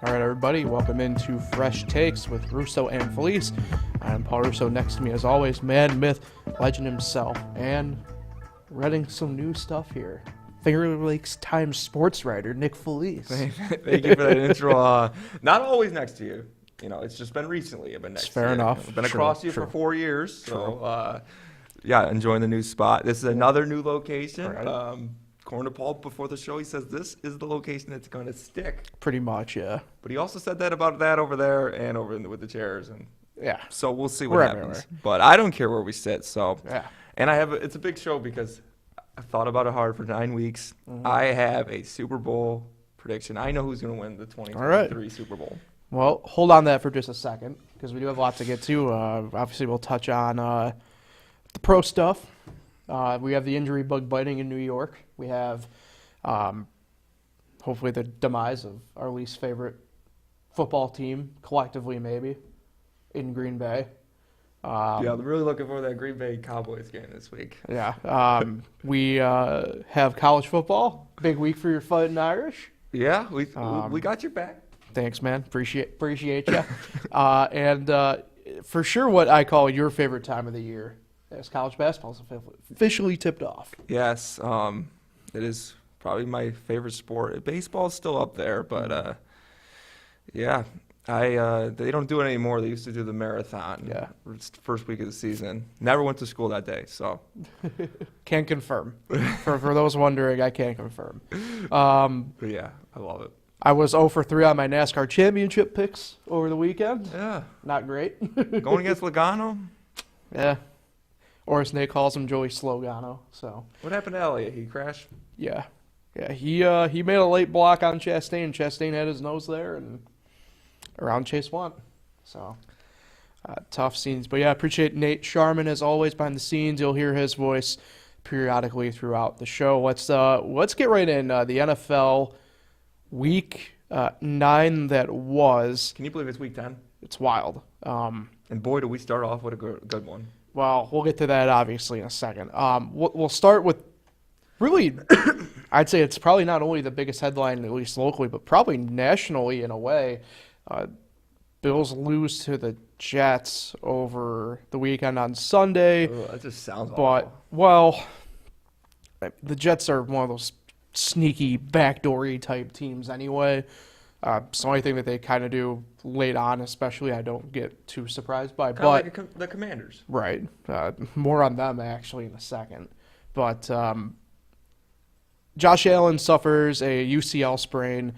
All right, everybody, welcome into Fresh Takes with Russo and Felice. I'm Paul Russo. Next to me, as always, man, myth, legend himself, and reading some new stuff here. Finger Lakes Times sportswriter Nick Felice. Thank you for that intro. Not always next to you. You know, it's just been recently. I've been next to you. Fair enough. I've been across you for 4 years. So, yeah, enjoying the new spot. This is another new location. Right. According to Paul before the show, he says this is the location that's going to stick. Pretty much, yeah. But he also said that about that over there and with the chairs. And yeah. So we'll see what We're happens. everywhere. But I don't care where we sit. So, Yeah. And it's a big show because I've thought about it hard for 9 weeks. Mm-hmm. I have a Super Bowl prediction. I know who's going to win the 2023 Super Bowl. Well, hold on that for just a second because we do have a lot to get to. Obviously, we'll touch on the pro stuff. We have the injury bug biting in New York. We have hopefully the demise of our least favorite football team, collectively maybe, in Green Bay. Yeah, I'm really looking for that Green Bay Cowboys game this week. Yeah. We have college football. Big week for your Fighting Irish. Yeah, we got your back. Thanks, man. Appreciate you. And for sure what I call your favorite time of the year as college basketball is officially tipped off. Yes, it is probably my favorite sport. Baseball's still up there, but yeah, they don't do it anymore. They used to do the marathon. Yeah. First week of the season. Never went to school that day, so. Can't confirm. For those wondering, I can't confirm. But yeah, I love it. I was 0 for 3 on my NASCAR championship picks over the weekend. Yeah. Not great. Going against Logano? Yeah. Or as Nate calls him, Joey Slogano. So. What happened to Elliott? He crashed? Yeah. Yeah, he made a late block on Chastain. Chastain had his nose there, and around Chase won. So, tough scenes. But yeah, I appreciate Nate Sharman, as always, behind the scenes. You'll hear his voice periodically throughout the show. Let's get right in. The NFL Week 9 that was. Can you believe it's week 10? It's wild. And boy, do we start off with a good one. Well, we'll get to that obviously in a second. We'll start with really, I'd say it's probably not only the biggest headline, at least locally, but probably nationally in a way. Bills lose to the Jets over the weekend on Sunday. Ugh, that just sounds but, awful. well, the Jets are one of those sneaky, backdoory type teams anyway. So anything that they kind of do late on, especially, I don't get too surprised by. Kind of like the Commanders. Right. More on them, actually, in a second. But Josh Allen suffers a UCL sprain.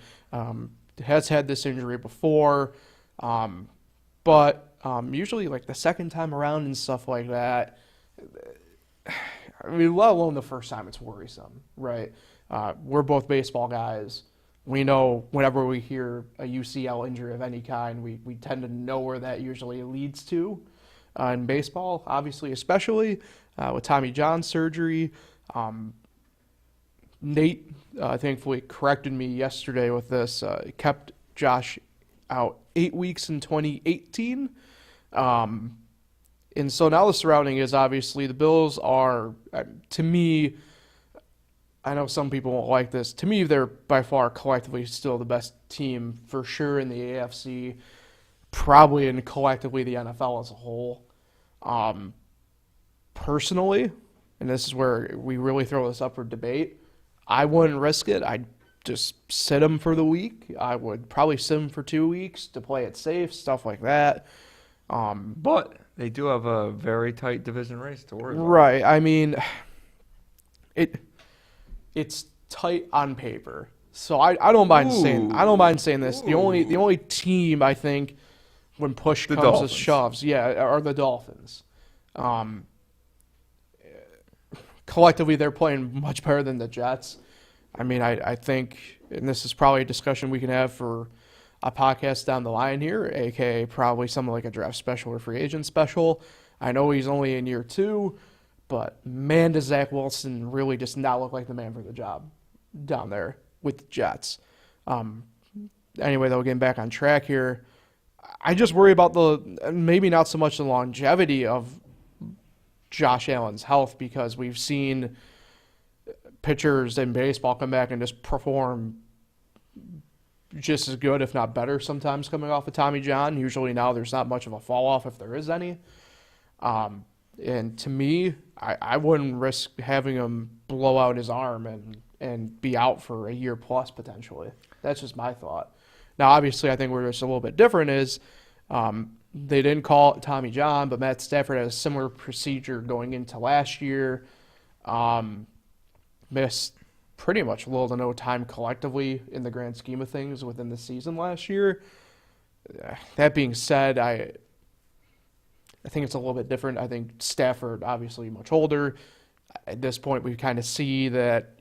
Has had this injury before. But usually, like, the second time around and stuff like that, I mean, let alone the first time, it's worrisome, right? We're both baseball guys. We know whenever we hear a UCL injury of any kind, we tend to know where that usually leads to. In baseball, obviously, especially with Tommy John surgery. Nate, thankfully, corrected me yesterday with this. Kept Josh out 8 weeks in 2018. And so now the surrounding is obviously the Bills are, to me, I know some people won't like this. To me, they're by far collectively still the best team for sure in the AFC, probably in collectively the NFL as a whole. Personally, and this is where we really throw this up for debate, I wouldn't risk it. I'd just sit him for the week. I would probably sit him for 2 weeks to play it safe, stuff like that. But they do have a very tight division race to worry about. Right. I mean, it's tight on paper, so I don't mind saying this. The only team I think when push comes to shoves, are the Dolphins. Collectively, they're playing much better than the Jets. I mean, I think, and this is probably a discussion we can have for a podcast down the line here, aka probably something like a draft special or free agent special. I know he's only in year 2. But man, does Zach Wilson really just not look like the man for the job down there with the Jets. Anyway, though, getting back on track here, I just worry about maybe not so much the longevity of Josh Allen's health, because we've seen pitchers in baseball come back and just perform just as good, if not better, sometimes coming off of Tommy John. Usually now there's not much of a fall off if there is any. And to me, I wouldn't risk having him blow out his arm and be out for a year plus potentially. That's just my thought. Now, obviously, I think we're just a little bit different is they didn't call it Tommy John, but Matt Stafford had a similar procedure going into last year. Missed pretty much little to no time collectively in the grand scheme of things within the season last year. That being said, I think it's a little bit different. I think Stafford, obviously much older. At this point, we kind of see that,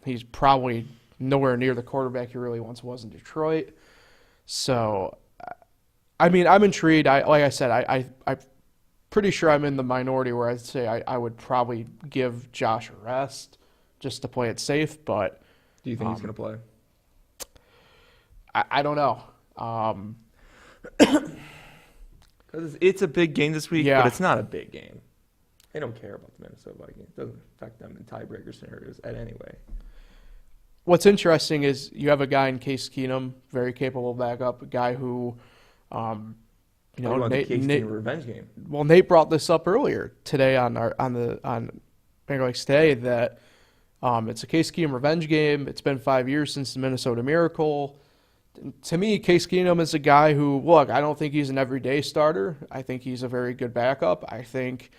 he's probably nowhere near the quarterback he really once was in Detroit. So, I mean, I'm intrigued. Like I said, I'm pretty sure I'm in the minority where I'd say I would probably give Josh a rest just to play it safe. But Do you think he's going to play? I don't know. Because it's a big game this week, Yeah. but it's not a big game. They don't care about the Minnesota Vikings. It doesn't affect them in tiebreaker scenarios anyway. What's interesting is you have a guy in Case Keenum, very capable backup, a guy who, You want the Case revenge game. Well, Nate brought this up earlier today on Bangor Lakes Today that it's a Case Keenum revenge game. It's been 5 years since the Minnesota Miracle. To me, Case Keenum is a guy who, look, I don't think he's an everyday starter. I think he's a very good backup. I think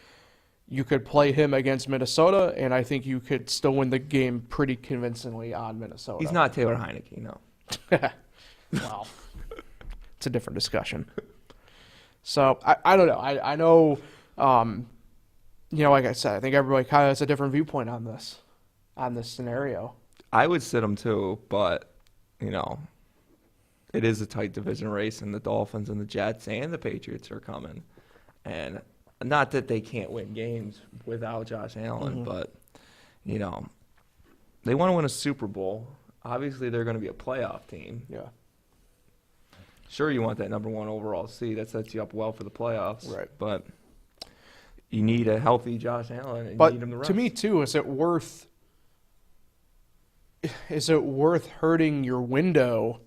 you could play him against Minnesota, and I think you could still win the game pretty convincingly on Minnesota. He's not Taylor Heineke, no. Well, it's a different discussion. So, I don't know. I know, like I said, I think everybody kind of has a different viewpoint on this scenario. I would sit him too, but, it is a tight division race, and the Dolphins and the Jets and the Patriots are coming. And not that they can't win games without Josh Allen, but, they want to win a Super Bowl. Obviously, they're going to be a playoff team. Yeah. Sure, you want that number one overall seed. That sets you up well for the playoffs. Right. But you need a healthy Josh Allen, and But you need him to rest. to me, too, is it worth hurting your window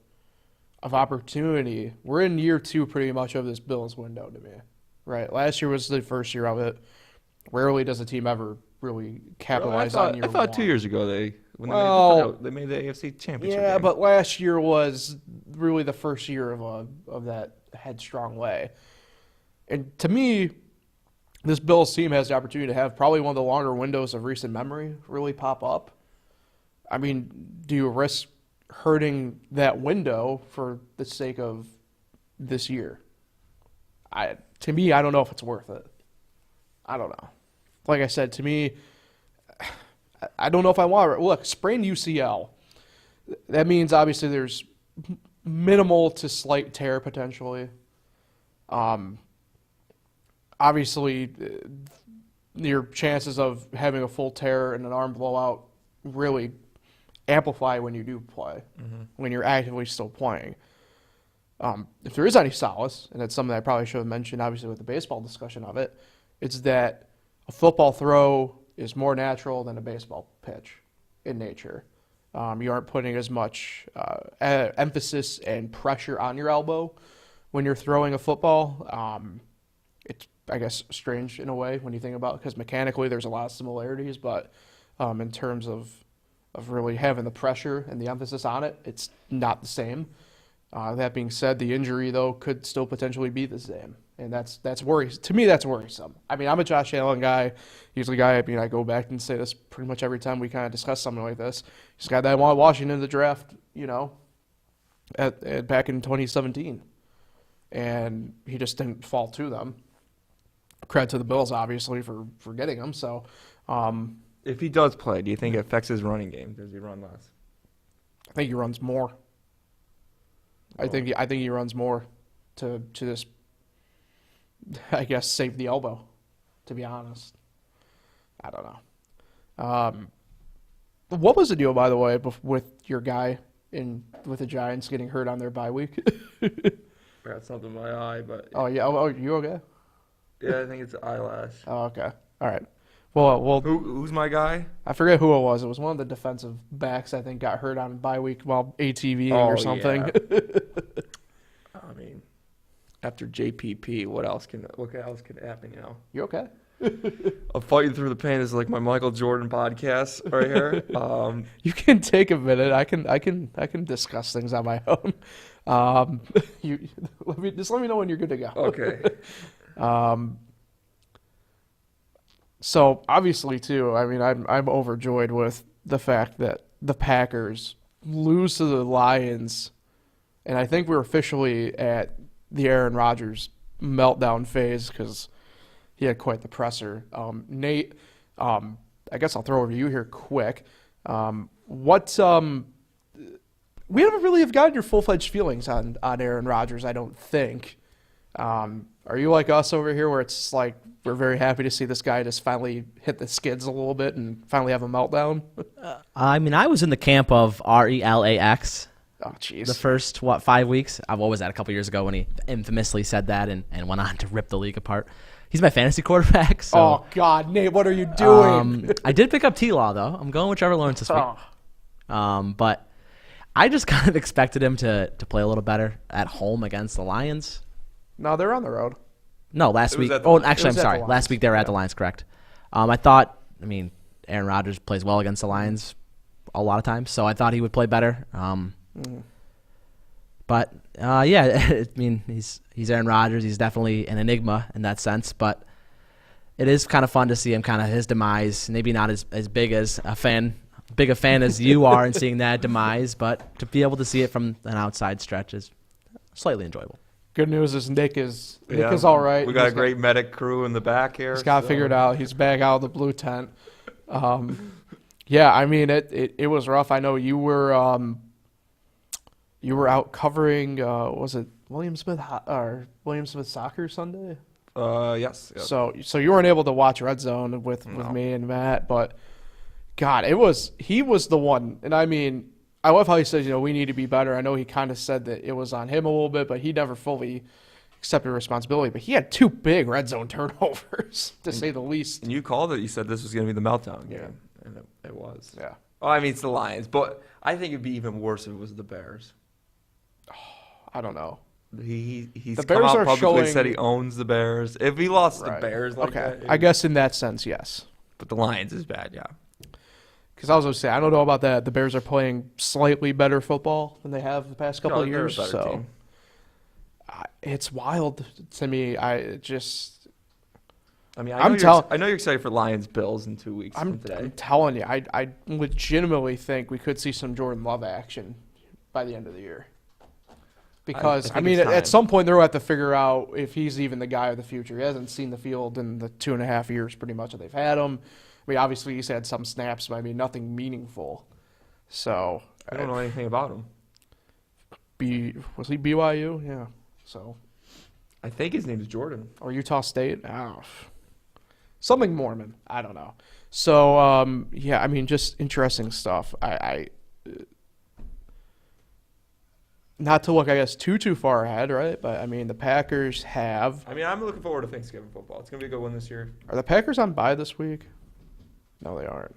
of opportunity? We're in year 2 pretty much of this Bills window to me, right? Last year was the first year of it. Rarely does a team ever really capitalize on year 1. I thought 2 years ago they made the AFC Championship Yeah, game. but last year was really the first year of that headstrong way. And to me, this Bills team has the opportunity to have probably one of the longer windows of recent memory really pop up. I mean, do you risk hurting that window for the sake of this year? To me, I don't know if it's worth it. I don't know. Like I said, to me, I don't know if I want to. Look, sprained UCL. That means obviously there's minimal to slight tear potentially. Obviously, your chances of having a full tear and an arm blowout really amplify when you do play, when you're actively still playing. If there is any solace, and it's something I probably should have mentioned, obviously, with the baseball discussion of it, it's that a football throw is more natural than a baseball pitch in nature. You aren't putting as much emphasis and pressure on your elbow when you're throwing a football. It's, I guess, strange in a way when you think about it, because mechanically there's a lot of similarities, but in terms of really having the pressure and the emphasis on it, it's not the same. That being said, the injury, though, could still potentially be the same. And that's worrisome. To me, that's worrisome. I mean, I'm a Josh Allen guy. He's the guy, I go back and say this pretty much every time we kind of discuss something like this. He's the guy that wanted Washington in the draft, back in 2017. And he just didn't fall to them. Credit to the Bills, obviously, for getting him. So, if he does play, do you think it affects his running game? Does he run less? I think he runs more. I think he runs more to just, I guess, save the elbow, to be honest. I don't know. What was the deal, by the way, with your guy with the Giants getting hurt on their bye week? I got something in my eye, but... Oh, yeah. Oh, you okay? Yeah, I think it's eyelash. Oh, okay. All right. Well, Who's my guy? I forget who it was. It was one of the defensive backs, I think, got hurt on bye week while ATVing or something. Yeah. I mean, after JPP, what else can happen? You know, You okay? I'm fighting through the pain. This is like my Michael Jordan podcast right here. You can take a minute. I can discuss things on my own. Let me know when you're good to go. Okay. So obviously too, I mean, I'm overjoyed with the fact that the Packers lose to the Lions, and I think we're officially at the Aaron Rodgers meltdown phase because he had quite the presser. Nate, I guess I'll throw over to you here quick. We haven't really have gotten your full-fledged feelings on Aaron Rodgers, I don't think. Are you like us over here where it's like we're very happy to see this guy just finally hit the skids a little bit and finally have a meltdown? I mean, I was in the camp of RELAX. Oh, jeez. The first, 5 weeks? What was that, a couple years ago when he infamously said that and went on to rip the league apart? He's my fantasy quarterback. So, oh, God, Nate, what are you doing? I did pick up T-Law, though. I'm going with Trevor Lawrence this week. But I just kind of expected him to play a little better at home against the Lions. No, they're on the road. No, last week. Actually, I'm sorry. Last week they were at the Lions, correct. I mean, Aaron Rodgers plays well against the Lions a lot of times, so I thought he would play better. But, yeah, I mean, he's Aaron Rodgers. He's definitely an enigma in that sense, but it is kind of fun to see him kind of his demise, maybe not as big as big a fan as you are in seeing that demise, but to be able to see it from an outside stretch is slightly enjoyable. Good news is Nick is all right. We got a great medic crew in the back here. He's got it figured out. He's back out of the blue tent. Yeah, I mean it was rough. I know you were out covering. Was it William Smith soccer Sunday? Yes. So you weren't able to watch Red Zone with me and Matt, but God, he was the one. And I mean, I love how he says, we need to be better. I know he kind of said that it was on him a little bit, but he never fully accepted responsibility. But he had 2 big red zone turnovers, to say the least. And you called it. You said this was going to be the meltdown game, and it was. Yeah. Oh, I mean, it's the Lions, but I think it'd be even worse if it was the Bears. Oh, I don't know. He's the come Bears out are publicly showing, said he owns the Bears. If he lost the Bears like that, I guess in that sense, yes. But the Lions is bad, yeah. Because I was going to say, I don't know about that. The Bears are playing slightly better football than they have the past couple of years. So it's wild to me. I know you're excited for Lions Bills in 2 weeks from today. I'm telling you, I legitimately think we could see some Jordan Love action by the end of the year. Because, I mean, at some point they'll have to figure out if he's even the guy of the future. He hasn't seen the field in the 2.5 years pretty much that they've had him. I mean, obviously he's had some snaps, but I mean, nothing meaningful. So I don't know anything about him. Was he BYU? Yeah. So I think his name is Jordan. Or Utah State? Oh. Something Mormon. I don't know. So, yeah, I mean, just interesting stuff. I not to look, I guess, too far ahead, right? But, I mean, the Packers have... I mean, I'm looking forward to Thanksgiving football. It's going to be a good one this year. Are the Packers on bye this week? No, they aren't.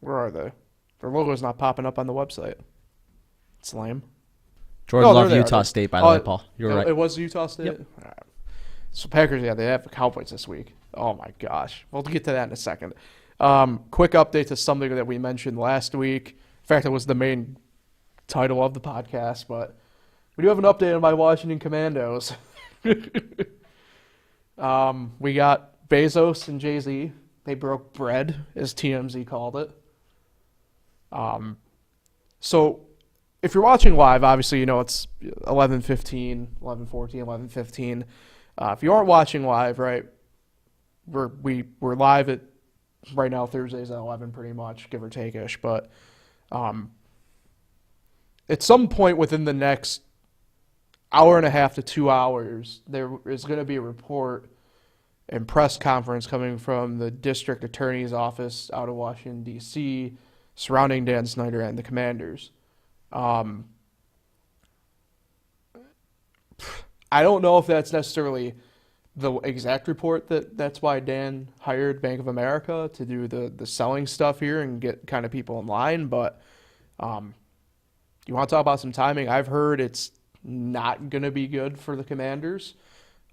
Where are they? Their logo's not popping up on the website. It's lame. Jordan Love, Utah State, by the way, Paul. You were right. It was Utah State? Yep. All right. So Packers, yeah, they have the Cowboys this week. Oh, my gosh. We'll get to that in a second. Quick update to something that we mentioned last week. In fact, it was the main title of the podcast, but we do have an update on my Washington Commandos. We got Bezos and Jay-Z. They broke bread, as TMZ called it. So if you're watching live, obviously you know it's 11:15, 11:14, 11:15. If you aren't watching live, right, we're live at right now Thursdays at 11, pretty much, give or take-ish. But at some point within the next hour and a half to 2 hours, there is going to be a report and press conference coming from the district attorney's office out of Washington, D.C., surrounding Dan Snyder and the Commanders. I don't know if that's necessarily the exact report that's why Dan hired Bank of America to do the selling stuff here and get kind of people in line. But you want to talk about some timing? I've heard it's not going to be good for the Commanders.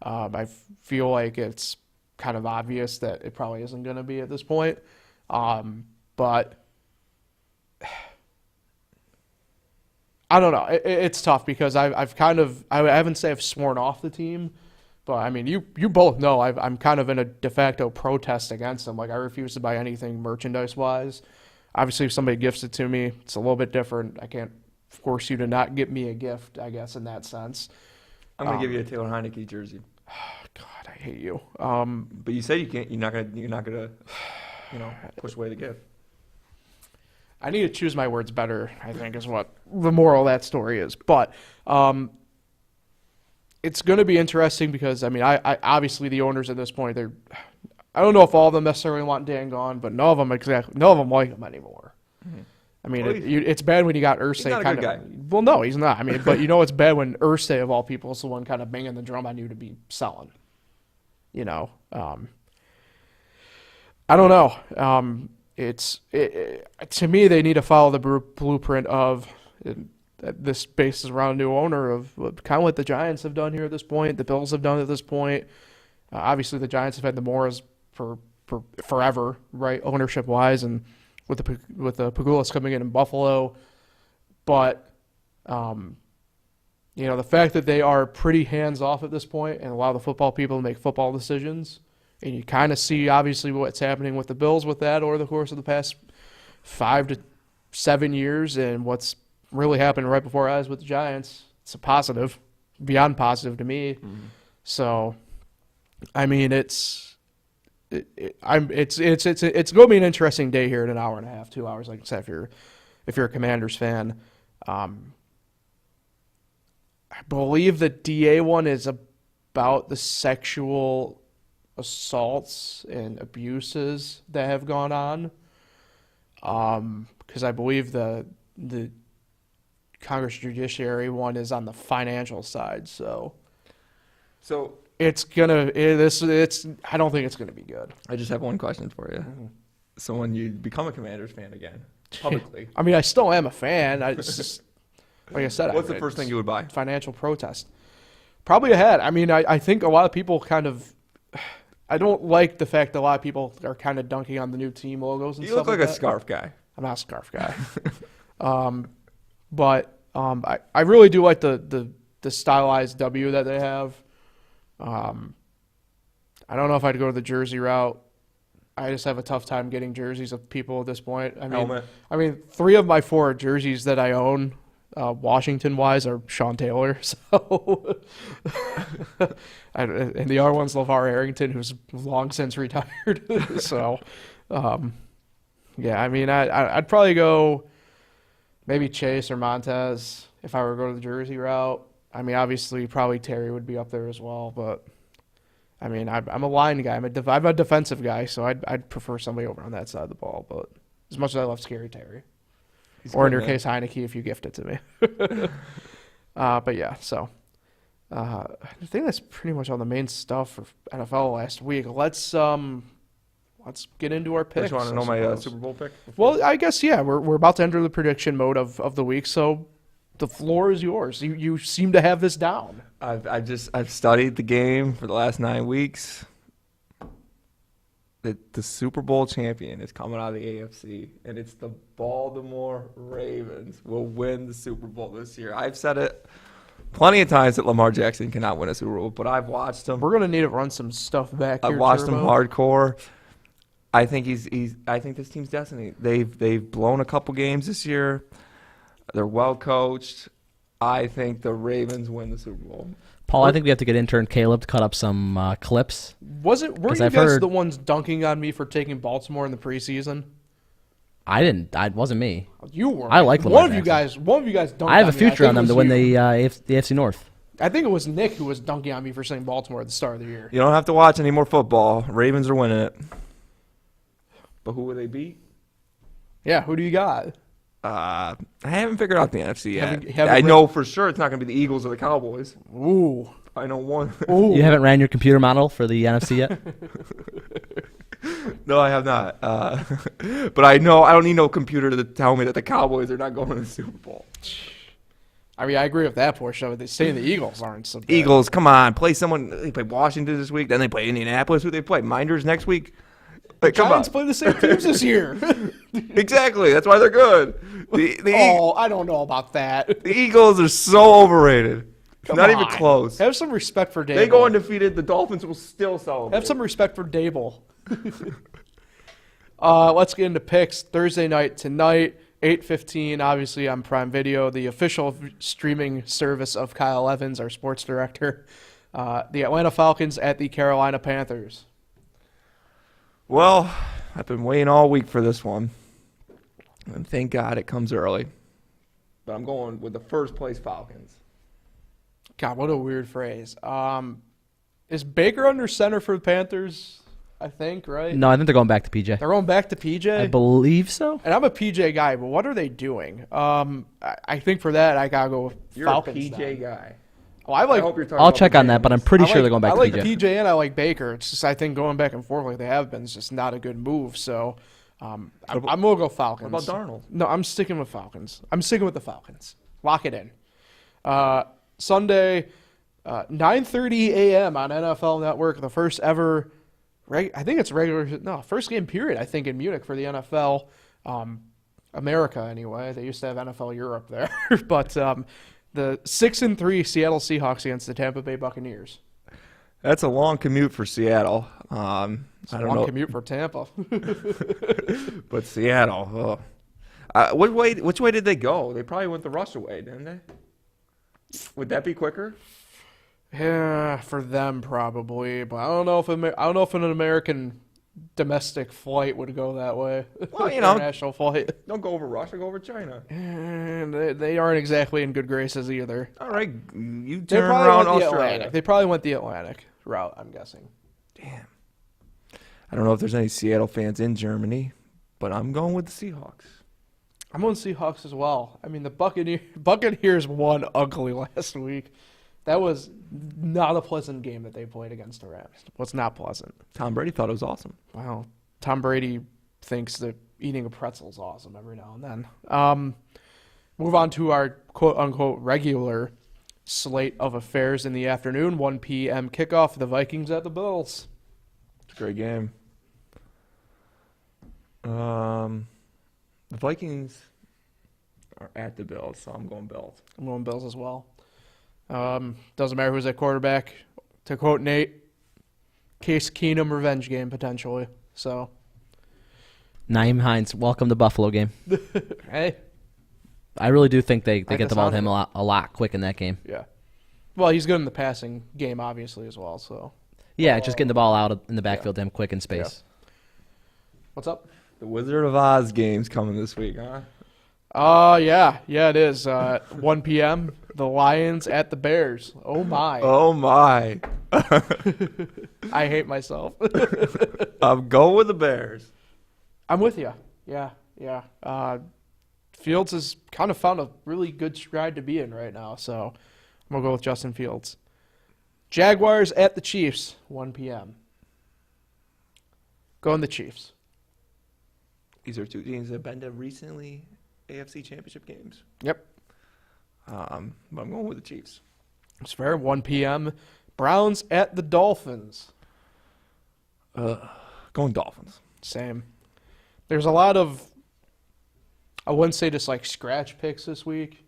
I feel like it's kind of obvious that it probably isn't going to be at this point. But I don't know. It's tough because I've kind of, I haven't say I've sworn off the team, but I mean, you both know I'm kind of in a de facto protest against them. Like, I refuse to buy anything merchandise wise. Obviously, if somebody gifts it to me, it's a little bit different. I can't force you to not get me a gift, I guess, in that sense. I'm gonna give you a Taylor Heineke jersey. God, I hate you. But you say you can't. You're not gonna, push away the gift. I need to choose my words better, I think, is what the moral of that story is. But it's going to be interesting because, I mean, I obviously the owners at this point, I don't know if all of them necessarily want Dan gone, but none of them like him anymore. Mm-hmm. I mean, Well, it's bad when you got Irsay. He's not a good guy. Well, no, he's not. I mean, but it's bad when Irsay, of all people, is the one kind of banging the drum on you to be selling. I don't know. To me, they need to follow the blueprint of this bases around a new owner of kind of what the Giants have done here at this point, the Bills have done at this point. Obviously, the Giants have had the Moras for forever, right, ownership-wise, and with the Pagulas coming in Buffalo. But, the fact that they are pretty hands-off at this point and allow the football people to make football decisions, and you kind of see, obviously, what's happening with the Bills with that over the course of the past 5 to 7 years and what's really happened right before our eyes with the Giants. It's a positive, beyond positive to me. Mm-hmm. So, I mean, it's going to be an interesting day here in an hour and a half, 2 hours, like I said, if you're a Commanders fan. I believe the DA one is about the sexual assaults and abuses that have gone on. Because I believe the Congress Judiciary one is on the financial side. So it's gonna. I don't think it's gonna be good. I just have one question for you. Mm-hmm. So when you become a Commanders fan again, publicly, I mean, I still am a fan. It's just, like I said, what's the first thing you would buy? Financial protest. Probably a hat. I mean, I think a lot of people kind of. I don't like the fact that a lot of people are kind of dunking on the new team logos and stuff. You look like a scarf guy. I'm not a scarf guy. But I really do like the stylized W that they have. I don't know if I'd go to the jersey route. I just have a tough time getting jerseys of people at this point. I mean, 3 of my 4 jerseys that I own, Washington-wise, are Sean Taylor. So, and the other one's LeVar Arrington, who's long since retired. So, yeah, I mean, I'd probably go maybe Chase or Montez if I were to go to the jersey route. I mean, obviously, probably Terry would be up there as well. But, I mean, I'm a line guy. I'm a defensive guy, so I'd prefer somebody over on that side of the ball. But as much as I love Scary Terry. Or in your case, Heineke, if you gift it to me. But yeah, so I think that's pretty much all the main stuff for NFL last week. Let's get into our picks. You want to know my Super Bowl pick? Well, I guess yeah. We're about to enter the prediction mode of the week, so the floor is yours. You seem to have this down. I've studied the game for the last 9 weeks. The Super Bowl champion is coming out of the AFC, and it's the Baltimore Ravens will win the Super Bowl this year. I've said it plenty of times that Lamar Jackson cannot win a Super Bowl, but I've watched him. We're gonna need to run some stuff back here. I've watched him hardcore. I think I think this team's destiny. They've blown a couple games this year. They're well coached. I think the Ravens win the Super Bowl. Paul, I think we have to get intern Caleb to cut up some clips. Were you guys the ones dunking on me for taking Baltimore in the preseason? I didn't. It wasn't me. You were. I like Lamar Jackson. One of you guys dunked I have a on me. future on them to win the AFC North. I think it was Nick who was dunking on me for saying Baltimore at the start of the year. You don't have to watch any more football. Ravens are winning it. But who will they beat? Yeah, who do you got? I haven't figured out the NFC yet. Haven't I know for sure it's not going to be the Eagles or the Cowboys. Ooh. I know one. Ooh. You haven't ran your computer model for the NFC yet? No, I have not. But I know I don't need no computer to tell me that the Cowboys are not going to the Super Bowl. I mean, I agree with that portion of it. They say the Eagles aren't so bad. Eagles, come on, play someone. They play Washington this week, then they play Indianapolis. Who they play? Minders next week. Like, come Giants on. play the same teams this year. Exactly. That's why they're good. I don't know about that. The Eagles are so overrated. Come Not on. even close. Have some respect for Dable. They go undefeated. The Dolphins will still celebrate. Have some respect for Dable. Let's get into picks. Thursday night tonight, 8:15, obviously on Prime Video, the official streaming service of Kyle Evans, our sports director. The Atlanta Falcons at the Carolina Panthers. Well, I've been waiting all week for this one. And thank God it comes early. But I'm going with the first place Falcons. God, what a weird phrase. Is Baker under center for the Panthers? I think, right? No, I think they're going back to PJ. They're going back to PJ? I believe so. And I'm a PJ guy, but what are they doing? I think for that, I got to go with You're Falcons. a PJ then. guy. Oh, I like I hope you're talking I'll about check the on that, but I'm James. pretty I sure like- they're going back I to like PJ. PJ and I like Baker. It's just I think going back and forth like they have been is just not a good move. So I'm going to go Falcons. What about Darnold? No, I'm sticking with Falcons. I'm sticking with the Falcons. Lock it in. Sunday, 9:30 a.m. on NFL Network, the first ever, I think it's first game period, I think, in Munich for the NFL. America, anyway. They used to have NFL Europe there. But the 6-3 Seattle Seahawks against the Tampa Bay Buccaneers. That's a long commute for Seattle. I don't Long know. commute for Tampa. But Seattle. Which way did they go? They probably went the Russo way, didn't they? Would that be quicker? Yeah, for them probably, but I don't know if an American domestic flight would go that way. Well, you know. International flight. Don't go over Russia, go over China. And they aren't exactly in good graces either. All right, you They turn probably around went the Australia. Atlantic. They probably went the Atlantic route, I'm guessing. Damn. I don't know if there's any Seattle fans in Germany, but I'm going with the Seahawks. I'm on Seahawks as well. I mean, the Buccaneers won ugly last week. That was not a pleasant game that they played against the Rams. It was not pleasant. Tom Brady thought it was awesome. Wow. Tom Brady thinks that eating a pretzel is awesome every now and then. Move on to our quote-unquote regular slate of affairs in the afternoon. 1 p.m. kickoff, the Vikings at the Bills. It's a great game. The Vikings are at the Bills, so I'm going Bills. I'm going Bills as well. Doesn't matter who's at quarterback. To quote Nate, Case Keenum revenge game potentially. So, Naeem Hines, welcome to Buffalo game. hey, I really do think they Like get the the ball to sound him of a lot quick in that game. yeah. Well, he's good in the passing game, obviously, as well. So, Yeah, just getting the ball out in the backfield to him quick in space. what's up? The Wizard of Oz game's coming this week, huh? Yeah, it is. 1 p.m. The Lions at the Bears. Oh my! Oh, my. I hate myself. I'm going with the Bears. I'm with you. Yeah. Fields has kind of found a really good stride to be in right now, so I'm gonna go with Justin Fields. Jaguars at the Chiefs. 1 p.m. Going the Chiefs. These are two teams that have been to recently AFC Championship games. Yep, But I'm going with the Chiefs. it's fair. 1 p.m. Browns at the Dolphins. Going Dolphins. Same. There's a lot of, I wouldn't say just like scratch picks this week,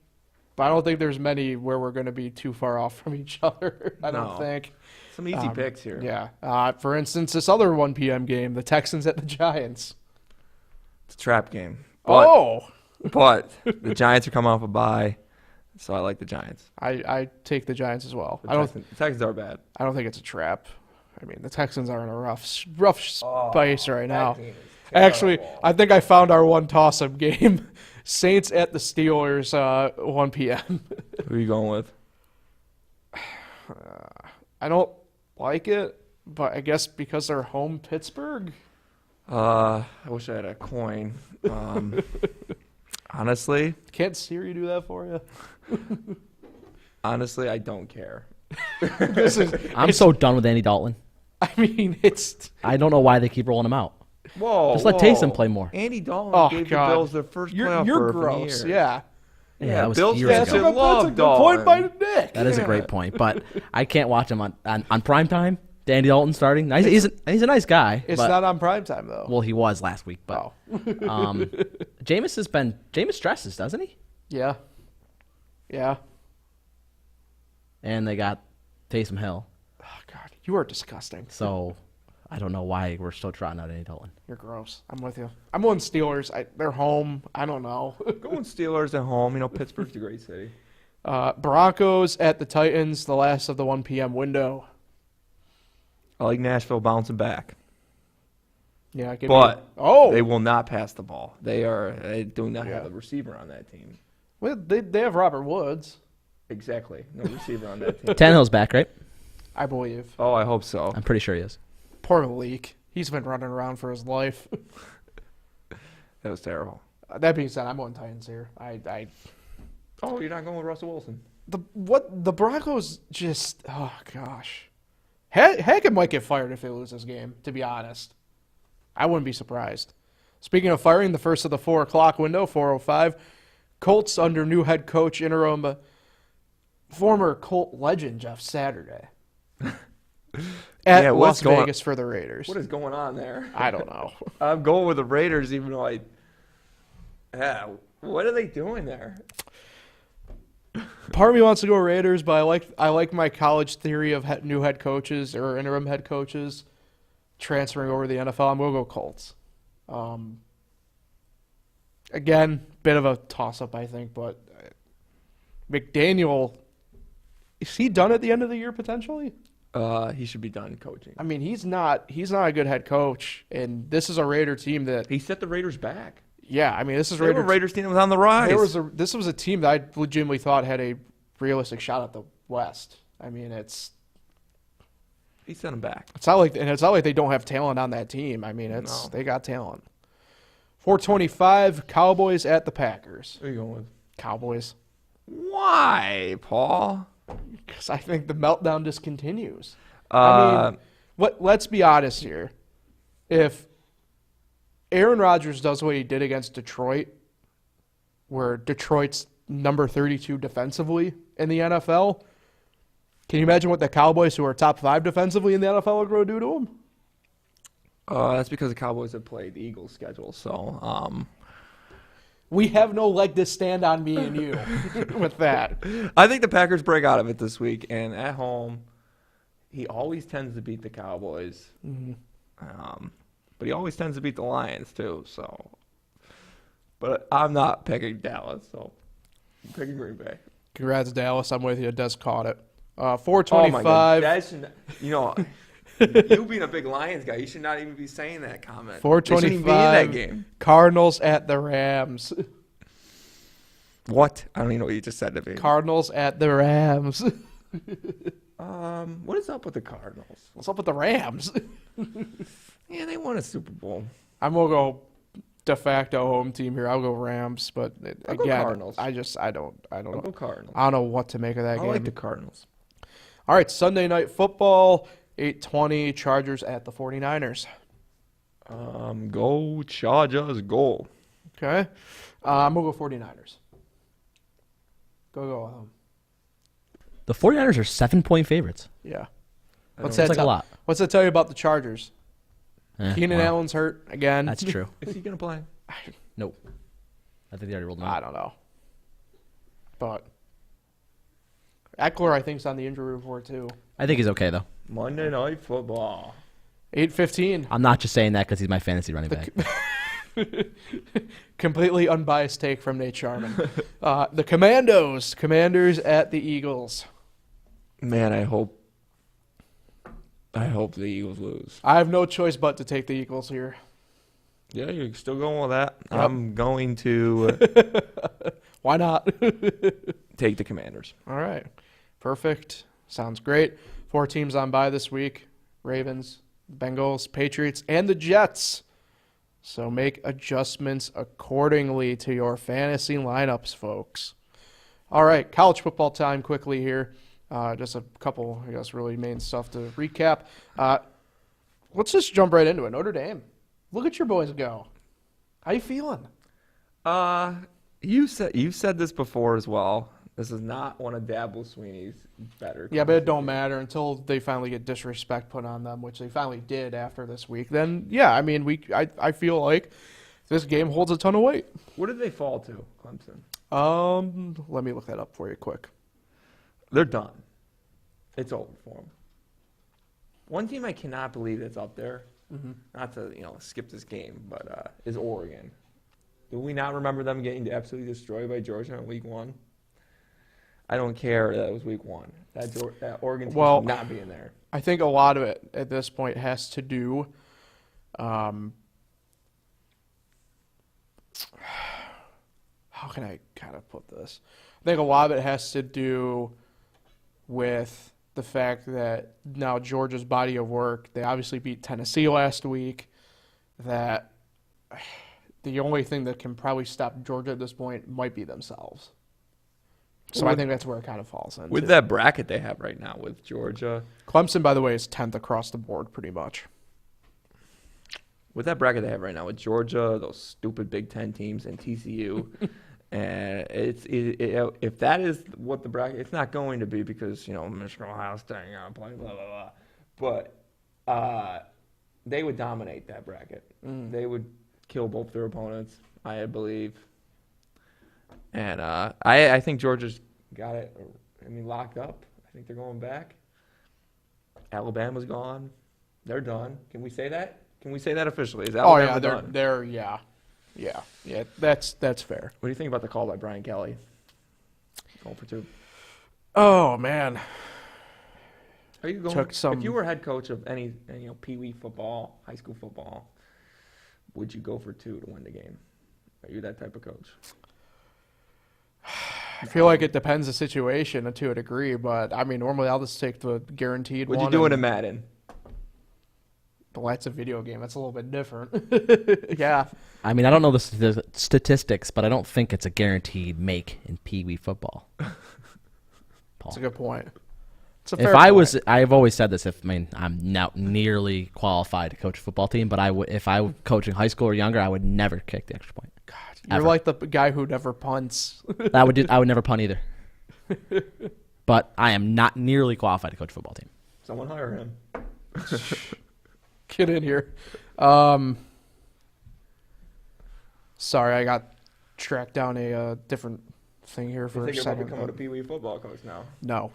but I don't think there's many where we're going to be too far off from each other. I don't No. think. Some easy picks here. Yeah. For instance, this other 1 p.m. game, the Texans at the Giants. It's a trap game. But, Oh! but the Giants are coming off a bye, so I like the Giants. I take the Giants as well. The Texans are bad. I don't think it's a trap. I mean, the Texans are in a rough space right now. Actually, I think I found our one toss-up game. Saints at the Steelers, 1 p.m. Who are you going with? I don't like it, but I guess because they're home Pittsburgh. I wish I had a coin. Honestly, Can't Siri do that for you? honestly, I don't care. I'm so done with Andy Dalton. I mean, it's I don't know why they keep rolling him out. Whoa, Just let Taysom play more. Andy Dalton oh gave god, the Bills their first playoff you're berth in gross. years. Yeah, Yeah, that was Bills years fans ago. should love that's a good point by Dalton. Nick. That is a great point, but I can't watch him on prime time. Andy Dalton starting. He's a nice guy. It's but, not on primetime though. Well, he was last week, but Jameis stresses, doesn't he? Yeah, yeah. And they got Taysom Hill, Oh god, you are disgusting. so I don't know why we're still trotting out Andy Dalton. You're gross. I'm with you. I'm on Steelers. They're home. I don't know. Going Steelers at home. You know, Pittsburgh's a great city. Broncos at the Titans, the last of the 1 p.m. window. I like Nashville bouncing back. Yeah, But oh, they will not pass the ball. They do not have a receiver on that team. well, they have Robert Woods, Exactly. No receiver on that team. Tannehill's back, right? I believe. Oh, I hope so. I'm pretty sure he is. Poor Malik. He's been running around for his life. That was terrible. That being said, I'm on Titans here. Oh, you're not going with Russell Wilson? The Broncos just, oh gosh. Hackett might get fired if they lose this game, to be honest. I wouldn't be surprised. Speaking of firing, the first of the 4 o'clock window, 4:05, Colts under new head coach interim, former Colt legend Jeff Saturday. At Las Vegas for the Raiders. What is going on there? I don't know. I'm going with the Raiders, even though yeah, what are they doing there? Part of me wants to go Raiders, but I like my college theory of new head coaches or interim head coaches transferring over to the NFL. I'm going to go Colts. Again, bit of a toss-up, I think, but McDaniel, is he done at the end of the year potentially? He should be done coaching. I mean, he's not a good head coach, and this is a Raider team that, He set the Raiders back. yeah, I mean, this is They were a Raiders team that was on the rise. This was a team that I legitimately thought had a realistic shot at the West. I mean, He sent them back. it's not like they don't have talent on that team. I mean, they got talent. 4:25, Cowboys at the Packers. Who are you going with? Cowboys, Why, Paul? because I think the meltdown just continues. I mean, let's be honest here. If Aaron Rodgers does what he did against Detroit, where Detroit's number 32 defensively in the NFL, can you imagine what the Cowboys, who are top 5 defensively in the NFL, are going to do to them? That's because the Cowboys have played the Eagles' schedule. So, We have no leg to stand on, me and you, with that. I think the Packers break out of it this week, and at home, he always tends to beat the Cowboys. Mm-hmm. But he always tends to beat the Lions too. So, but I'm not picking Dallas, so I'm picking Green Bay. Congrats, Dallas. I'm with you. Des caught it. Oh 4:25. my God, that should, you being a big Lions guy, you should not even be saying that comment. 4:25. They shouldn't even be in that game. Cardinals at the Rams. What? I don't even know what you just said to me. Cardinals at the Rams. What is up with the Cardinals? What's up with the Rams? Yeah, they won a Super Bowl. I'm gonna go de facto home team here. I'll go Rams, but I'll go again, Cardinals. I don't I'll know. go Cardinals. I don't know what to make of that I game. like the Cardinals. All right, Sunday night football, 8:20, Chargers at the 49ers. Go Chargers, go. Okay, I'm gonna go 49ers. Go. The 49ers are 7-point favorites. Yeah. That's like a lot. What's that tell you about the Chargers? Keenan Wow. Allen's hurt again. That's true. Is he gonna play? Nope. I think they already rolled him I out. don't know. But Eckler, I think, is on the injury report, too. I think he's okay, though. Monday Night Football. 8:15. I'm not just saying that because he's my fantasy running back. Completely unbiased take from Nate Sharman. The Commanders at the Eagles. Man, I hope the Eagles lose. I have no choice but to take the Eagles here. Yeah, you're still going with that. Yep. I'm going to Why not? take the Commanders. All right. Perfect. Sounds great. 4 teams on bye this week. Ravens, Bengals, Patriots, and the Jets. So make adjustments accordingly to your fantasy lineups, folks. All right, college football time quickly here. Just a couple, I guess, really main stuff to recap. Let's just jump right into it. Notre Dame. Look at your boys go. How you feeling? You said this before as well. This is not one of Dabble Sweeney's better. Yeah, but it don't matter until they finally get disrespect put on them, which they finally did after this week. Then, yeah, I mean, I feel like this game holds a ton of weight. What did they fall to, Clemson? Let me look that up for you quick. They're done. It's over for them. One team I cannot believe that's up there, not to skip this game, but is Oregon. Do we not remember them getting absolutely destroyed by Georgia in week 1? I don't care that it was week 1. That Oregon team should not be in there. I think a lot of it at this point has to do how can I kind of put this? I think a lot of it has to do with the fact that now Georgia's body of work, they obviously beat Tennessee last week, that the only thing that can probably stop Georgia at this point might be themselves. So I think that's where it kind of falls in. With that bracket they have right now with Georgia. Clemson, by the way, is 10th across the board pretty much. With that bracket they have right now with Georgia, those stupid Big Ten teams, and TCU, and if that is what the bracket, it's not going to be because Michigan, Ohio State, blah blah blah blah. But they would dominate that bracket. They would kill both their opponents, I believe. And I think Georgia's got it. Locked up. I think they're going back. Alabama's gone. They're done. Can we say that? Can we say that officially? Is Alabama done? They're yeah. That's fair. What do you think about the call by Brian Kelly? Going for 2. Oh man. Are you going? If you were head coach of any Pee Wee football, high school football, would you go for 2 to win the game? Are you that type of coach? I feel like it depends the situation to a degree, but normally I'll just take the guaranteed one. What'd you do in a Madden? Well, that's a video game. That's a little bit different. Yeah. I don't know the statistics, but I don't think it's a guaranteed make in Pee Wee football. That's a good point. I've always said this. I'm not nearly qualified to coach a football team, but if I were coaching high school or younger, I would never kick the extra point. God, you're like the guy who never punts. I would never punt either. But I am not nearly qualified to coach a football team. Someone hire him. Get in here. Sorry, I got tracked down a different thing here for a second. You think you're becoming a Pee Wee football coach now? No.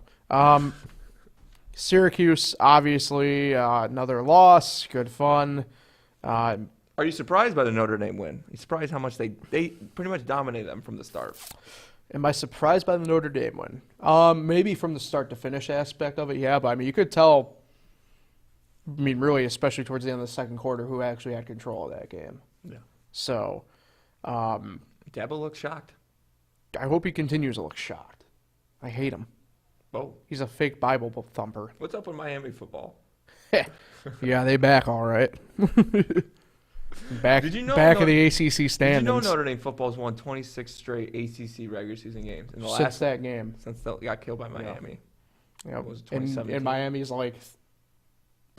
Syracuse, obviously, another loss. Good fun. Are you surprised by the Notre Dame win? Are you surprised how much they pretty much dominated them from the start? Am I surprised by the Notre Dame win? Maybe from the start to finish aspect of it, yeah. But, you could tell, really, especially towards the end of the second quarter, who actually had control of that game. Yeah. So, Dabo looks shocked. I hope he continues to look shocked. I hate him. Oh. He's a fake Bible thumper. What's up with Miami football? Yeah, they back all right. Back in the ACC standings. Did you know Notre Dame football's won 26 straight ACC regular season games since that game? Since they got killed by Miami. Yeah. Was 2017. And Miami's I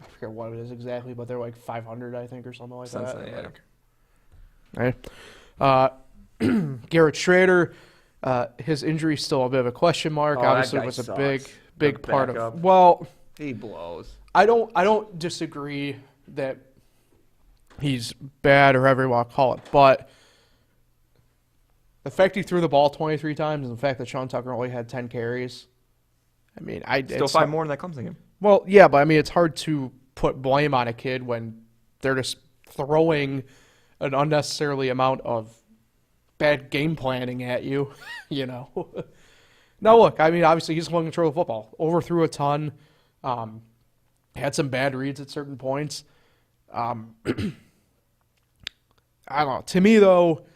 forget what it is exactly, but they're 500, I think, or something like that. Yeah. Right. Garrett Schrader, his injury's still a bit of a question mark. Obviously, it was a big part of. Well, he blows. I don't disagree that he's bad or however you want to call it, but the fact he threw the ball 23 times and the fact that Sean Tucker only had 10 carries, still 5 more than that Clemson game. Well, yeah, but it's hard to put blame on a kid when they're just throwing an unnecessarily amount of bad game planning at you, Now, look, obviously he's going to control the football. Overthrew a ton. Had some bad reads at certain points. I don't know. To me, though,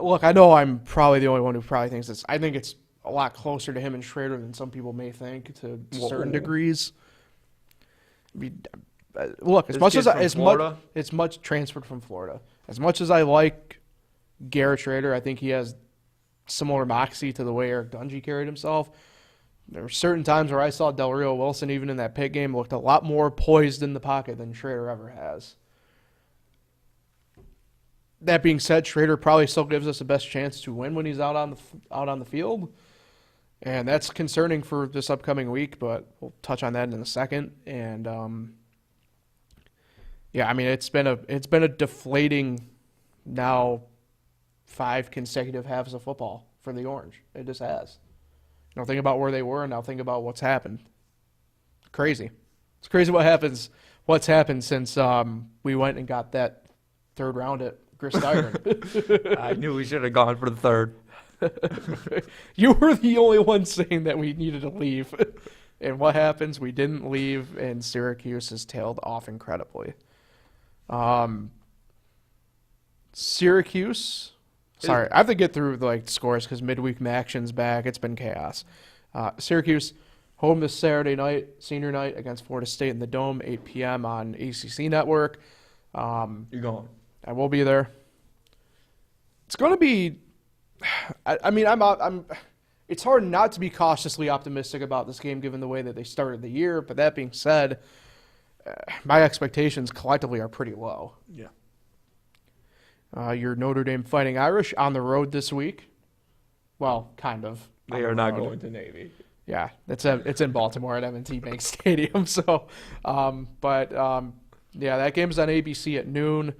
look, I know I'm probably the only one who probably thinks this. I think it's a lot closer to him and Schrader than some people may think to certain degrees. look, as This much kid's as from as Florida? much it's much transferred from Florida. As much as I like Garrett Schrader, I think he has similar moxie to the way Eric Dungy carried himself. There were certain times where I saw Del Rio Wilson, even in that Pitt game, looked a lot more poised in the pocket than Schrader ever has. That being said, Schrader probably still gives us the best chance to win when he's out on the field, and that's concerning for this upcoming week. But we'll touch on that in a second. And yeah, I mean it's been a deflating now 5 consecutive halves of football for the Orange. It just has. Now think about where they were, and now think about what's happened. Crazy. It's crazy what's happened since we went and got that third round at Chris Dyron. I knew we should have gone for the third. You were the only one saying that we needed to leave. And what happens? We didn't leave, and Syracuse has tailed off incredibly. Syracuse. Sorry, I have to get through the scores because midweek action's back. It's been chaos. Syracuse home this Saturday night, senior night against Florida State in the Dome, 8 p.m. on ACC Network. You're going. I will be there. It's going to be. I mean, I'm. It's hard not to be cautiously optimistic about this game given the way that they started the year. But that being said, my expectations collectively are pretty low. Yeah. Your Notre Dame Fighting Irish on the road this week. Well, kind of. They are not going to Navy. Yeah, it's in Baltimore at M&T Bank Stadium. So, yeah, that game's on ABC at noon.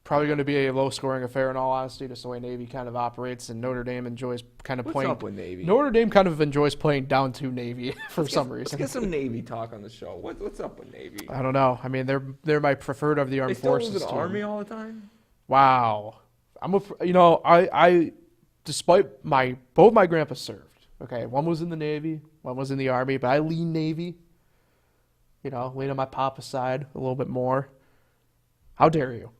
Probably going to be a low-scoring affair in all honesty, just the way Navy kind of operates, and Notre Dame enjoys kind of playing. What's up with Navy? Notre Dame kind of enjoys playing down to Navy for some reason. Let's get some Navy talk on the show. What's up with Navy? I don't know. I mean, they're my preferred of the armed They still forces. lose an team. Army all the time? Wow. I despite both my grandpas served. Okay, one was in the Navy, one was in the Army, but I lean Navy. Lean on my papa's side a little bit more. How dare you?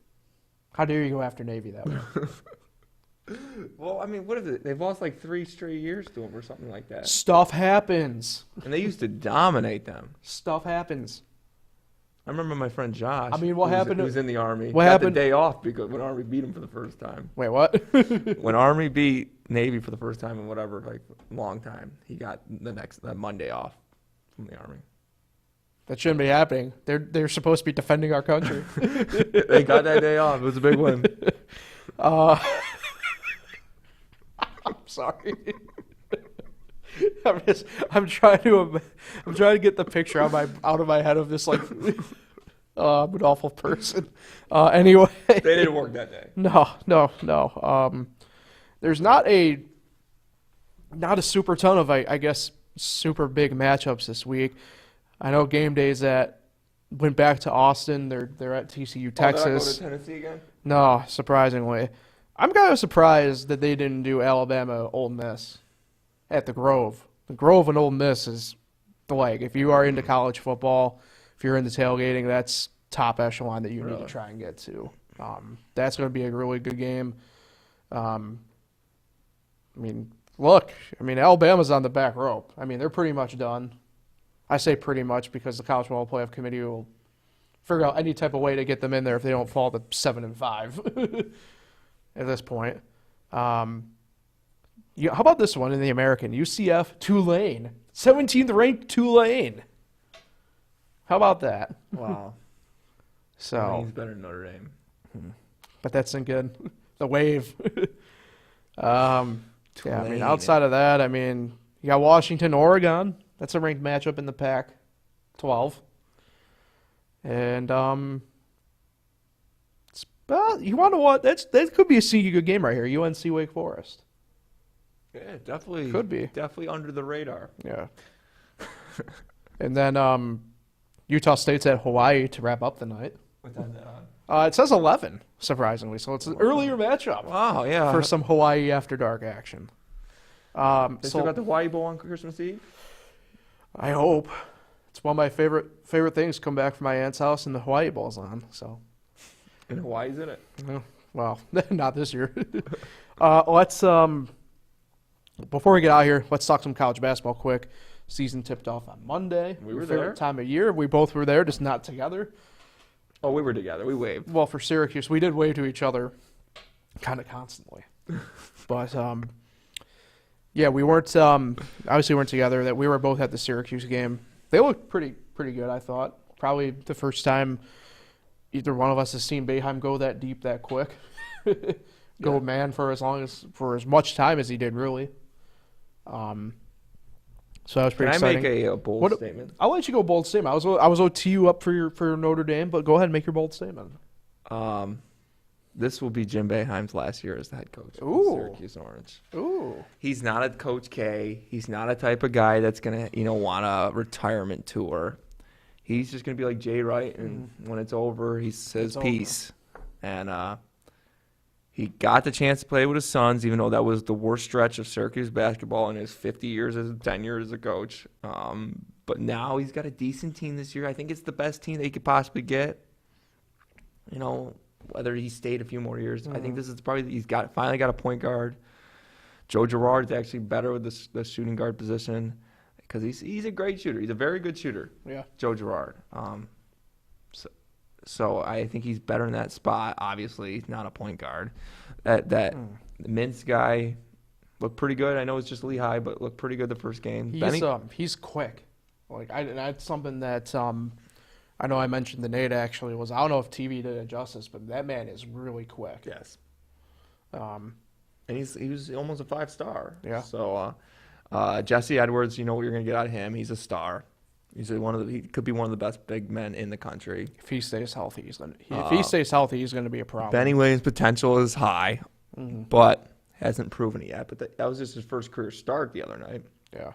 How dare you go after Navy that way? Well, I mean, what is it? They've lost 3 straight years to them or something like that. Stuff happens. And they used to dominate them. Stuff happens. I remember my friend Josh. I mean, what happened Who was in the Army? what got happened- the day off because when Army beat him for the first time. Wait, what? When Army beat Navy for the first time in whatever, long time, he got that Monday off from the Army. That shouldn't be happening. They're supposed to be defending our country. They got that day off. It was a big win. I'm sorry. I'm trying to get the picture out of my head of this an awful person. Anyway, They didn't work that day. no. There's not a super ton of I guess super big matchups this week. I know game days that went back to Austin. They're at TCU, Texas. Oh, did I go to Tennessee again? No, surprisingly. I'm kind of surprised that they didn't do Alabama Ole Miss at the Grove. The Grove and Ole Miss is if you are into college football, if you're into tailgating, that's top echelon that you need to try and get to. That's going to be a really good game. Alabama's on the back rope. I mean, they're pretty much done. I say pretty much because the College Football Playoff Committee will figure out any type of way to get them in there if they don't fall to 7-5 at this point. How about this one in the American? UCF, Tulane. 17th ranked Tulane. How about that? Wow. So, He's better than Notre Dame. but that's in good. The wave. Tulane. Outside of that, you got Washington, Oregon. That's a ranked matchup in the Pac-12. And you want to what? That could be a sneaky good game right here. UNC Wake Forest. Yeah, definitely. Could be. Definitely under the radar. Yeah. And then Utah State's at Hawaii to wrap up the night. What time is that on? It says 11, surprisingly. So it's an earlier matchup Wow, yeah. for some Hawaii after dark action. They still got the Hawaii Bowl on Christmas Eve? I hope. It's one of my favorite things. Come back from my aunt's house and the Hawaii Bowl's on. So, And Hawaii's in it. well, not this year. Let's before we get out of here, let's talk some college basketball quick. Season tipped off on Monday. We were Your favorite there. time of year. We both were there, just not together. Oh, we were together. We waved. Well, for Syracuse, we did wave to each other kind of constantly. But, yeah, we weren't obviously weren't together. That we were both at the Syracuse game. They looked pretty good, I thought. Probably the first time either one of us has seen Boeheim go that deep that quick. Go man for as much time as he did, really. So that was pretty Can I exciting. make a bold statement? I'll let you go bold statement. I was OT you up for your Notre Dame, but go ahead and make your bold statement. This will be Jim Boeheim's last year as the head coach of Ooh. Syracuse Orange. Ooh. He's not a Coach K. He's not a type of guy that's gonna, want a retirement tour. He's just gonna be like Jay Wright, and when it's over, he says It's peace. And he got the chance to play with his sons, even though that was the worst stretch of Syracuse basketball in his 50 years as a tenure as a coach. But now he's got a decent team this year. I think it's the best team that he could possibly get. Whether he stayed a few more years, I think this is probably he's finally got a point guard. Joe Girard's actually better with the shooting guard position because he's a great shooter. He's a very good shooter. Yeah. Joe Girard. So I think he's better in that spot. Obviously, he's not a point guard. The Mintz guy looked pretty good. I know it's just Lehigh, but looked pretty good the first game. He's quick. And that's something that I know I mentioned to Nate actually was I don't know if TV did it justice, but that man is really quick. Yes. And he was almost a 5-star. Yeah. So Jesse Edwards, you know what you're gonna get out of him. He's a star. He could be one of the best big men in the country. If he stays healthy, he's gonna be a problem. Benny Williams' potential is high, but hasn't proven it yet. But that was just his first career start the other night. Yeah.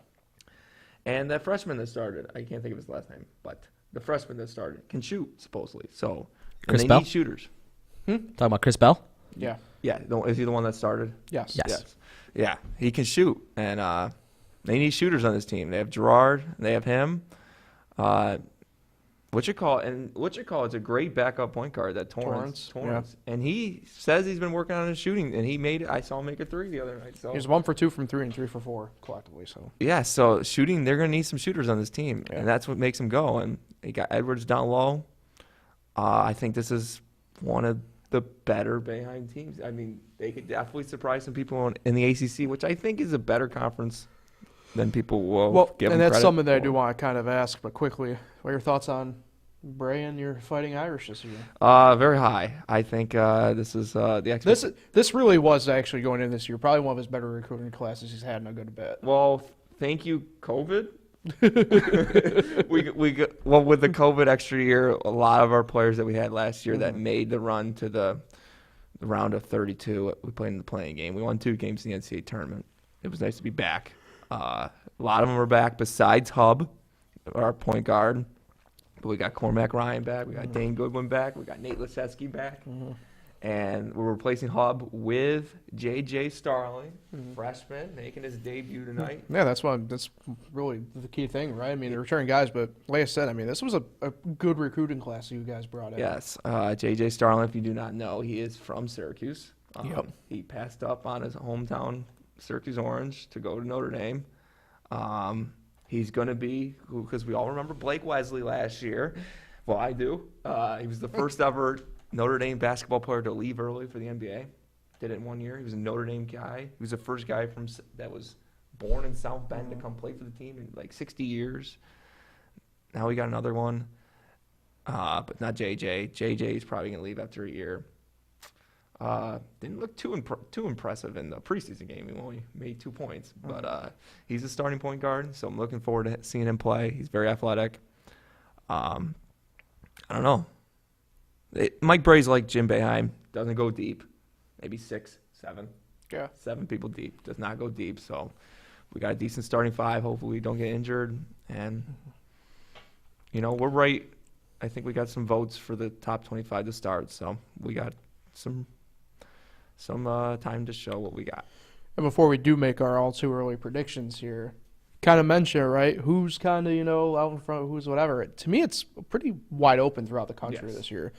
And that freshman that started, I can't think of his last name, but the freshman that started can shoot supposedly. So Chris they Bell? need shooters. Talking about Chris Bell? Yeah. Yeah, is he the one that started? Yes. Yes. Yeah, he can shoot, and they need shooters on this team. They have Girard, they have him. It's a great backup point guard. That Torrance, Yeah. and he says he's been working on his shooting, and I saw him make a 3 the other night. So He was 1 for 2 from 3 and 3 for 4 collectively. So yeah, so shooting, they're gonna need some shooters on this team, Yeah. and that's what makes them go. And they got Edwards down low. I think this is one of the better Boeheim teams. I mean, they could definitely surprise some people in the ACC, which I think is a better conference than people will give them and that's credit something that I for. do want to kind of ask, but quickly, what are your thoughts on Bray and your Fighting Irish this year? Very high. I think this is the expectation. This really was actually going in this year probably one of his better recruiting classes he's had in a good bit. Well, thank you, COVID. With the COVID extra year, a lot of our players that we had last year that made the run to the round of 32, we played in the playing game. We won 2 games in the NCAA tournament. It was nice to be back. A lot of them are back besides Hub, our point guard. But we got Cormac Ryan back. We got Dane Goodwin back. We got Nate Lisetsky back. And we're replacing Hub with J.J. Starling, freshman, making his debut tonight. Yeah, that's really the key thing, right? I mean, they're returning guys, but like I said, I mean, this was a good recruiting class you guys brought in. Yes, J.J. Starling, if you do not know, he is from Syracuse. Yep. He passed up on his hometown Syracuse Orange to go to Notre Dame. He's going to be, because we all remember Blake Wesley last year. Well, I do. He was the first ever Notre Dame basketball player to leave early for the NBA. Did it in 1 year. He was a Notre Dame guy. He was the first guy that was born in South Bend to come play for the team in like 60 years. Now we got another one, but not JJ. JJ is probably going to leave after a year. Didn't look too impressive in the preseason game. He only made 2 points, but he's a starting point guard, so I'm looking forward to seeing him play. He's very athletic. I don't know. Mike Bray's like Jim Boeheim. Doesn't go deep. Maybe 6, 7. Yeah. 7 people deep. Does not go deep. So we got a decent starting 5. Hopefully we don't get injured. And, we're right. I think we got some votes for the top 25 to start. So we got some time to show what we got. And before we do make our all too early predictions here, kind of mention, right, who's kind of, out in front, who's whatever. To me, it's pretty wide open throughout the country this year.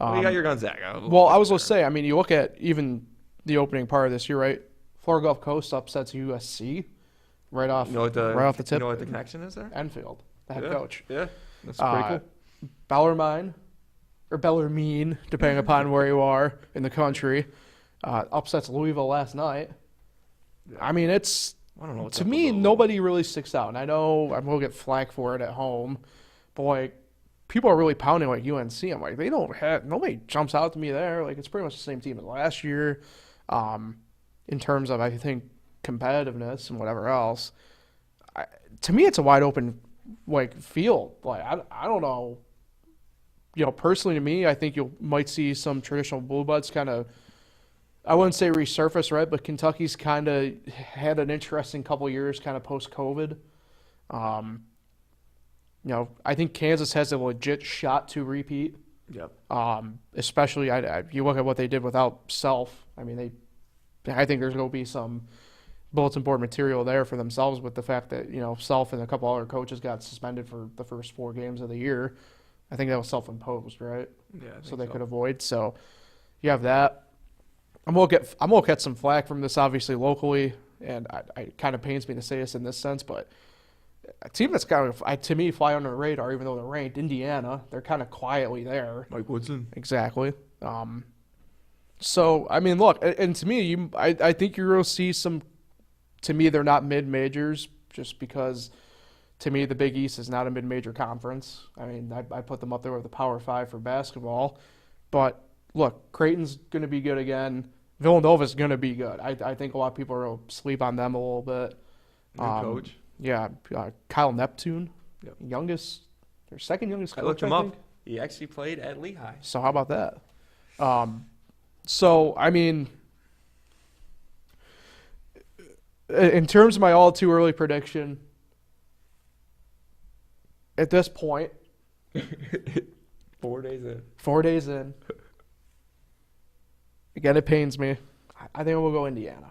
You got your Gonzaga. Well, I was going to say, I mean, you look at even the opening part of this year, right? Florida Gulf Coast upsets USC. right off You know what the right off the You tip. know what the connection is there? Enfield, the head Yeah. coach. Yeah, that's pretty cool. Bellarmine, or Bellarmine, depending upon where you are in the country, upsets Louisville last night. Yeah. I mean, it's I don't know. What's to up with me Louisville. nobody really sticks out, and I know I'm gonna get flack for it at home, but like people are really pounding like UNC. I'm like, nobody jumps out to me there. Like it's pretty much the same team as last year, in terms of I think competitiveness and whatever else. To me, it's a wide open like field. Like I don't know. Personally to me, I think you might see some traditional Blue Bloods kind of, I wouldn't say resurface, right? But Kentucky's kind of had an interesting couple years kind of post-COVID. I think Kansas has a legit shot to repeat. Yep. Especially, you look at what they did without Self. I mean, I think there's going to be some bulletin board material there for themselves with the fact that, Self and a couple other coaches got suspended for the first 4 games of the year. I think that was self-imposed, right? Yeah. So they could avoid. So you have that. I'm gonna get some flack from this, obviously locally, and it kind of pains me to say this in this sense, but a team that's kind of to me fly under the radar, even though they're ranked, Indiana, they're kind of quietly there. Mike Woodson. Exactly. So I mean, look, and to me, I think you're gonna see some. To me, they're not mid-majors just because. To me, the Big East is not a mid-major conference. I mean, I put them up there with the Power 5 for basketball. But, look, Creighton's going to be good again. Villanova's going to be good. I think a lot of people are going to sleep on them a little bit. New coach. Yeah, Kyle Neptune, Yep. youngest, or second youngest coach, I looked him think. up. He actually played at Lehigh. So how about that? So, I mean, in terms of my all-too-early prediction, at this point, 4 days in. 4 days in, again, it pains me. I think we'll go Indiana.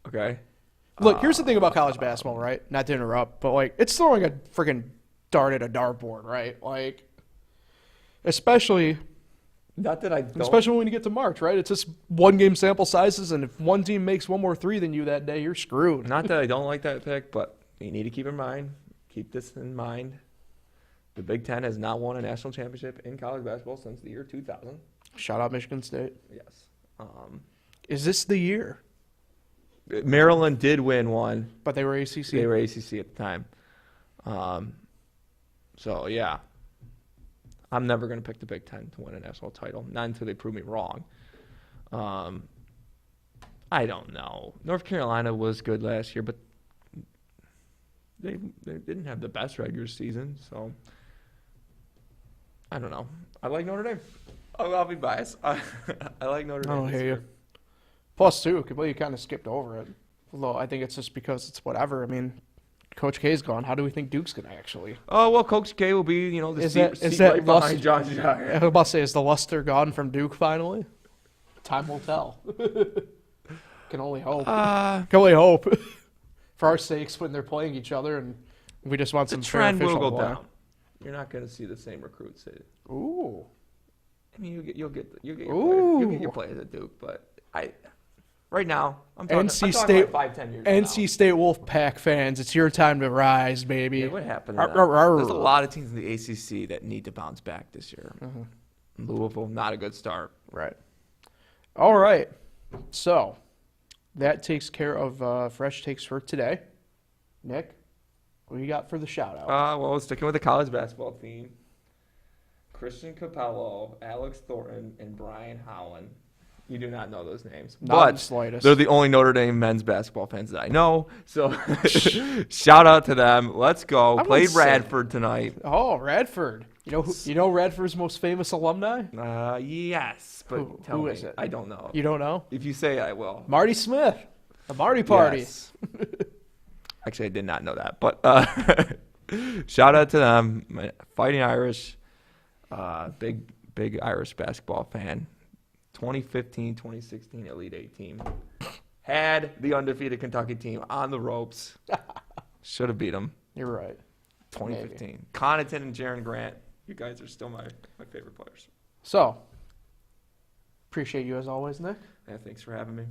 Okay. Look, here's the thing about college basketball, right? Not to interrupt, but, like, it's throwing a freaking dart at a dartboard, right? Like, especially Not that I don't. especially when you get to March, right? It's just 1-game sample sizes, and if one team makes one more 3 than you that day, you're screwed. Not that I don't like that pick, but you need to keep this in mind. The Big Ten has not won a national championship in college basketball since the year 2000. Shout out Michigan State. Yes. Is this the year? Maryland did win one. But they were ACC. They were ACC at the time. So, yeah. I'm never going to pick the Big Ten to win a national title. Not until they prove me wrong. I don't know. North Carolina was good last year, but they didn't have the best regular season. So, I don't know. I like Notre Dame. I'll be biased. I like Notre Dame. I don't this hear year. you. Plus, too, you kind of skipped over it. Although I think it's just because it's whatever. I mean, Coach K's gone. How do we think Duke's going to actually? Oh, well, Coach K will be, the Is seat, that seat right luster- behind John I Shire. was about to say, is the luster gone from Duke finally? Time will tell. Can only hope. Can only hope. For our sakes, when they're playing each other, and we just want The some fair trend will official go play. down. You're not going to see the same recruits. Ooh. I mean, you'll get your players. Ooh. You'll get your players at Duke, but right now I'm talking, NC I'm talking State- about 5-10 years from NC State Wolfpack fans, it's your time to rise, baby. now. Yeah, what happened? Arr, arr, arr. There's a lot of teams in the ACC that need to bounce back this year. Louisville, not a good start. Right. All right. So that takes care of Fresh Takes for today. Nick, what do you got for the shout out? Well, sticking with the college basketball theme, Christian Capello, Alex Thornton, and Brian Howland. You do not know those names, Not in but the slightest. they're the only Notre Dame men's basketball fans that I know. So shout out to them. Let's go. wouldn't Played say- Radford tonight. Oh, Radford. You know Radford's most famous alumni? Yes, but tell who me. is it? I don't know. You don't know? If you say, I will. Marty Smith. The Marty Party. Yes. Actually, I did not know that, but shout out to them. Fighting Irish, big Irish basketball fan. 2015, 2016 Elite Eight team. Had the undefeated Kentucky team on the ropes. Should have beat them. You're right. 2015. Maybe. Connaughton and Jaron Grant. You guys are still my favorite players. So, appreciate you as always, Nick. Yeah, thanks for having me.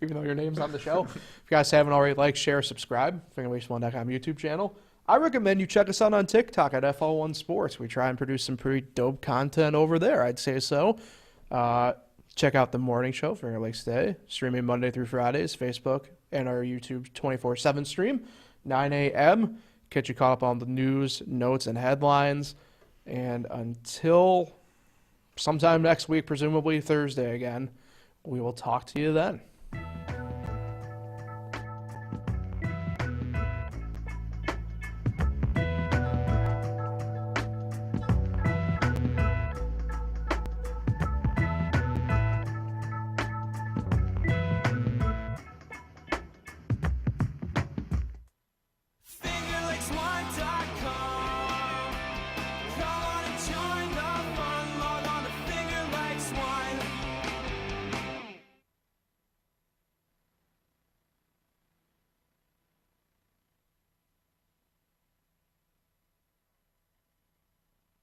even though your name's on the show. If you guys haven't already, like, share, subscribe. FingerWaste1.com YouTube channel. I recommend you check us out on TikTok at FL1 Sports. We try and produce some pretty dope content over there, I'd say so. Check out the morning show, Finger Lakes Day, streaming Monday through Fridays, Facebook, and our YouTube 24/7 stream, 9 a.m. Get you caught up on the news, notes, and headlines. And until sometime next week, presumably Thursday again, we will talk to you then.